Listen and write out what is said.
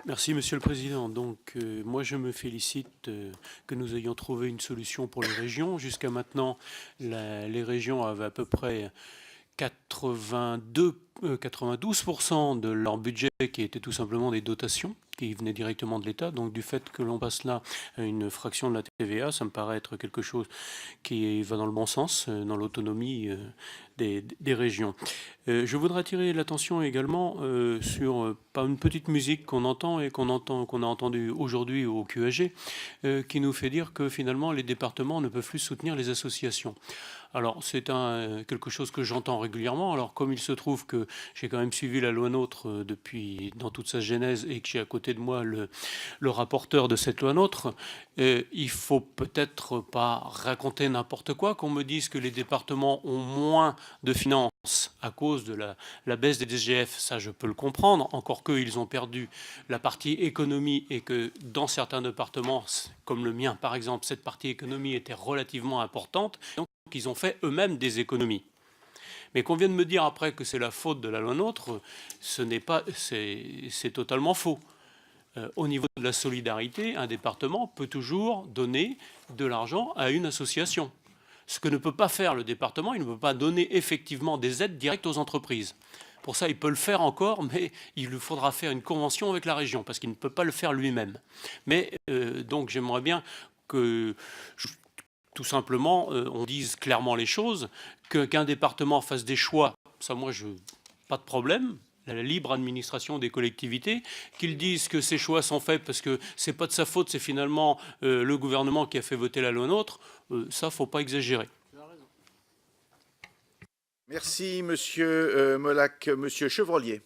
Merci Monsieur le Président. Donc moi je me félicite que nous ayons trouvé une solution pour les régions. Jusqu'à maintenant, les régions avaient à peu près 92% de leur budget qui était tout simplement des dotations qui venaient directement de l'État. Donc du fait que l'on passe là à une fraction de la TVA, ça me paraît être quelque chose qui va dans le bon sens, dans l'autonomie des régions. Je voudrais attirer l'attention également sur pas une petite musique qu'on entend et qu'on a entendu aujourd'hui au QAG, qui nous fait dire que finalement les départements ne peuvent plus soutenir les associations. Alors c'est quelque chose que j'entends régulièrement. Alors comme il se trouve que j'ai quand même suivi la loi NOTRe depuis dans toute sa genèse et que j'ai à côté de moi le rapporteur de cette loi NOTRe, il faut peut-être pas raconter n'importe quoi, qu'on me dise que les départements ont moins de finances à cause de la baisse des DGF, ça je peux le comprendre, encore qu'ils ont perdu la partie économie et que dans certains départements, comme le mien par exemple, cette partie économie était relativement importante, donc ils ont fait eux-mêmes des économies. Mais qu'on vienne me dire après que c'est la faute de la loi NOTRe, c'est totalement faux. Au niveau de la solidarité, un département peut toujours donner de l'argent à une association. Ce que ne peut pas faire le département, il ne peut pas donner effectivement des aides directes aux entreprises. Pour ça, il peut le faire encore, mais il lui faudra faire une convention avec la région, parce qu'il ne peut pas le faire lui-même. Mais donc j'aimerais bien que, tout simplement, on dise clairement les choses, qu'un département fasse des choix, ça moi, pas de problème, la libre administration des collectivités, qu'ils disent que ces choix sont faits parce que c'est pas de sa faute, c'est finalement le gouvernement qui a fait voter la loi NOTRe, ça, faut pas exagérer. Merci, Monsieur Molac. Monsieur Chevrollier.